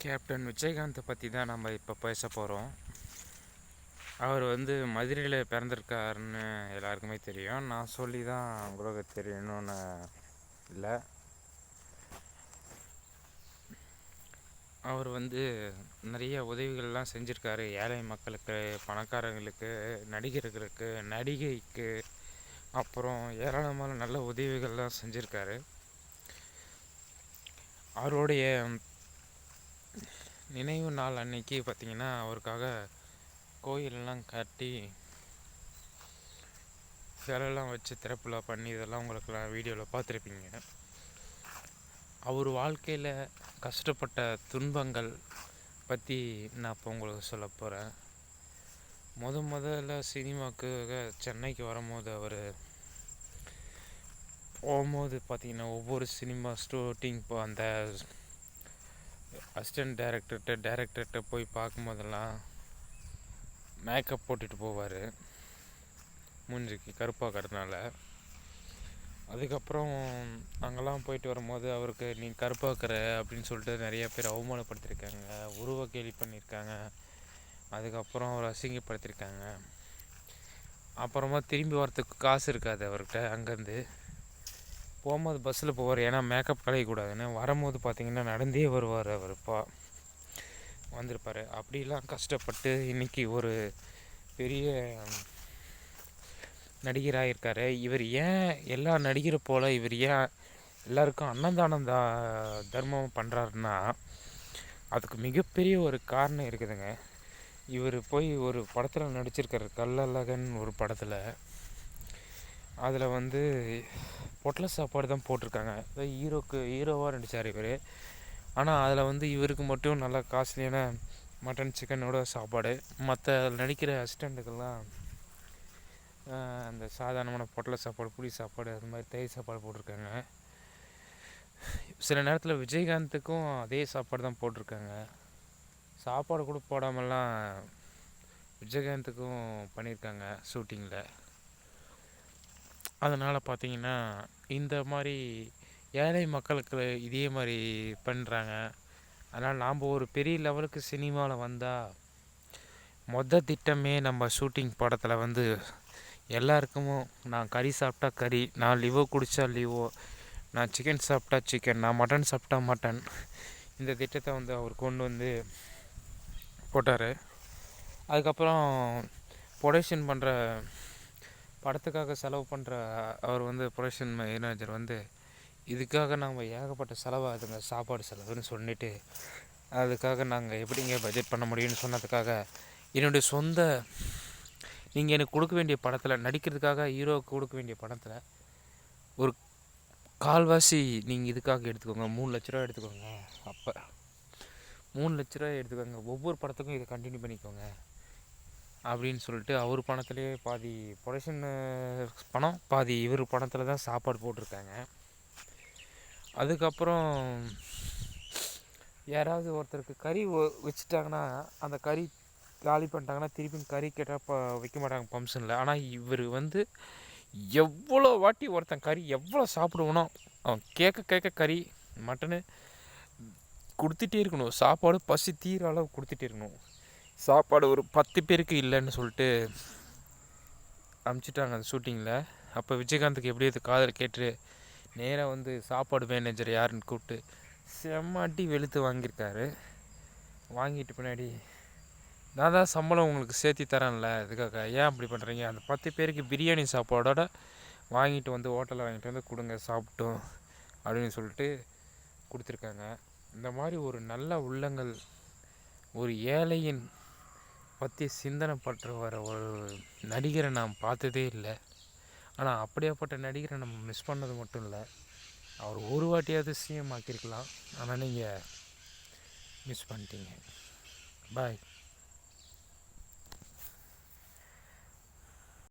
Captain விஜயகாந்தை பற்றி தான் நம்ம இப்போ பேச போகிறோம். அவர் மதுரையில் பிறந்திருக்காருன்னு எல்லாருக்குமே தெரியும். நான் சொல்லி தான் உங்களுக்கு தெரியணும்னு இல்லை. அவர் நிறைய உதவிகள்லாம் செஞ்சுருக்காரு. ஏழை மக்களுக்கு, பணக்காரங்களுக்கு, நடிகர்களுக்கு, நடிகைக்கு, அப்புறம் ஏராளமான நல்ல உதவிகள்லாம் செஞ்சுருக்காரு. அவருடைய நினைவு நாள் அன்னைக்கு பார்த்திங்கன்னா அவருக்காக கோயிலெல்லாம் கட்டி சிலைலாம் வச்சு திறப்புலா பண்ணி இதெல்லாம் உங்களுக்கெல்லாம் வீடியோவில் பார்த்துருப்பீங்க. அவர் வாழ்க்கையில் கஷ்டப்பட்ட துன்பங்கள் பற்றி நான் இப்போ உங்களுக்கு சொல்ல போகிறேன். முதல்ல சினிமாவுக்கு சென்னைக்கு வரும்போது அவர் போகும்போது பார்த்திங்கன்னா ஒவ்வொரு சினிமா ஷூட்டிங் அந்த அசிஸ்டன்ட் டைரக்டர்கிட்ட போய் பார்க்கும்போதெல்லாம் மேக்கப் போட்டுட்டு போவார், மூஞ்சிக்கு கருப்பாக்கிறதுனால. அதுக்கப்புறம் அங்கெல்லாம் போயிட்டு வரும்போது அவருக்கு நீ கருப்பாக்கிற அப்படின்னு சொல்லிட்டு நிறைய பேர் அவமானப்படுத்தியிருக்காங்க, உருவ கேலி பண்ணியிருக்காங்க. அதுக்கப்புறம் அவர் அசிங்கப்படுத்தியிருக்காங்க. அப்புறமா திரும்பி வரத்துக்கு காசு இருக்காது அவர்கிட்ட. அங்கேருந்து போகும்போது பஸ்ஸில் போவார், ஏன்னா மேக்கப் கலையக்கூடாதுன்னு. வரும்போது பார்த்திங்கன்னா நடந்தே வருவார். அவர் வந்திருப்பார். அப்படிலாம் கஷ்டப்பட்டு இன்றைக்கி ஒரு பெரிய நடிகராக இருக்கார். இவர் ஏன் எல்லா நடிகரை போல் இவர் ஏன் எல்லாருக்கும் அன்னதானம் தர்மம் பண்ணுறாருன்னா அதுக்கு மிகப்பெரிய ஒரு காரணம் இருக்குதுங்க. இவர் போய் ஒரு படத்தில் நடிச்சிருக்காரு, கள்ளழகன் ஒரு படத்தில். அதில் பொட்டல சாப்பாடு தான் போட்டிருக்காங்க. ஹீரோவாக நடித்தார் இவர். ஆனால் அதில் இவருக்கு மட்டும் நல்லா காஸ்ட்லியான மட்டன் சிக்கனோட சாப்பாடு. மற்ற நடிக்கிற அசிஸ்டண்ட்டுக்கெல்லாம் அந்த சாதாரணமான பொட்டல சாப்பாடு, புளி சாப்பாடு, அது மாதிரி தயிர் சாப்பாடு போட்டிருக்காங்க. சில நேரத்தில் விஜயகாந்துக்கும் அதே சாப்பாடு தான் போட்டிருக்காங்க. சாப்பாடு கூட போடாமலாம் விஜயகாந்துக்கும் பண்ணியிருக்காங்க ஷூட்டிங்கில். அதனால் பார்த்திங்கன்னா இந்த மாதிரி ஏழை மக்களுக்கு இதே மாதிரி பண்ணுறாங்க. அதனால் நாம் ஒரு பெரிய லெவலுக்கு சினிமாவில் வந்தால் திட்டமே நம்ம ஷூட்டிங் படத்தில் எல்லாருக்கும் நான் கறி சாப்பிட்டா கறி, நான் லிவோ குடித்தா லிவோ, நான் சிக்கன் சாப்பிட்டா சிக்கன், நான் மட்டன் சாப்பிட்டா மட்டன், இந்த திட்டத்தை அவர் கொண்டு போட்டார். அதுக்கப்புறம் ப்ரொடக்ஷன் பண்ணுற படத்துக்காக செலவு பண்ணுற அவர் ப்ரொடக்ஷன் மேனேஜர் இதுக்காக நாங்கள் ஏகப்பட்ட செலவாகுதுங்க, சாப்பாடு செலவுன்னு சொல்லிட்டு, அதுக்காக நாங்கள் எப்படிங்க பட்ஜெட் பண்ண முடியும்னு சொன்னதுக்காக என்னுடைய சொந்த நீங்கள் எனக்கு கொடுக்க வேண்டிய படத்தில் நடிக்கிறதுக்காக ஹீரோவுக்கு கொடுக்க வேண்டிய படத்தில் ஒரு கால்வாசி நீங்கள் இதுக்காக எடுத்துக்கோங்க, 3 லட்ச ரூபா எடுத்துக்கோங்க. அப்போ 3 லட்ச ரூபா எடுத்துக்கோங்க, ஒவ்வொரு படத்துக்கும் இதை கண்டினியூ பண்ணிக்கோங்க அப்படின்னு சொல்லிட்டு அவர் பணத்துலேயே பாதி ப்ரொடக்ஷன் பணம், பாதி இவர் பணத்தில் தான் சாப்பாடு போட்டிருக்காங்க. அதுக்கப்புறம் யாராவது ஒருத்தருக்கு கறி வச்சுட்டாங்கன்னா அந்த கறி காலி பண்ணிட்டாங்கன்னா திருப்பி கறி கேட்டால் வைக்க மாட்டாங்க ஃபங்க்ஷனில். ஆனால் இவர் எவ்வளோ வாட்டி ஒருத்தன் கறி எவ்வளோ சாப்பிடுவனோ அவன் கேட்க கறி மட்டனு கொடுத்துட்டே இருக்கணும். சாப்பாடு பசி தீர அளவு கொடுத்துட்டே இருக்கணும். சாப்பாடு ஒரு 10 பேருக்கு இல்லைன்னு சொல்லிட்டு அனுப்பிச்சிட்டாங்க அந்த ஷூட்டிங்கில். அப்போ விஜயகாந்துக்கு எப்படியாவது காதல் கேட்டு நேராக சாப்பாடு மேனேஜர் யாருன்னு கூப்பிட்டு செம்மாட்டி வெளுத்து வாங்கியிருக்காரு. வாங்கிட்டு பின்னாடி நான் தான் சம்பளம் உங்களுக்கு சேர்த்தி தரேன்ல, இதுக்காக ஏன் அப்படி பண்ணுறீங்க, அந்த 10 பேருக்கு பிரியாணி சாப்பாடோட வாங்கிட்டு ஹோட்டலில் வாங்கிட்டு கொடுங்க சாப்பிட்டோம் அப்படின்னு சொல்லிட்டு கொடுத்துருக்காங்க. இந்த மாதிரி ஒரு நல்ல உள்ளங்கள், ஒரு ஏழையின் பற்றி சிந்தனை பற்ற வர ஒரு நடிகரை நான் பார்த்ததே இல்லை. ஆனால் அப்படியாப்பட்ட நடிகரை நம்ம மிஸ் பண்ணது மட்டும் இல்லை, அவர் ஒரு வாட்டியாவது சிஎம் ஆக்கியிருக்கலாம். ஆனால் நீங்கள் மிஸ் பண்ணிட்டீங்க. பாய்.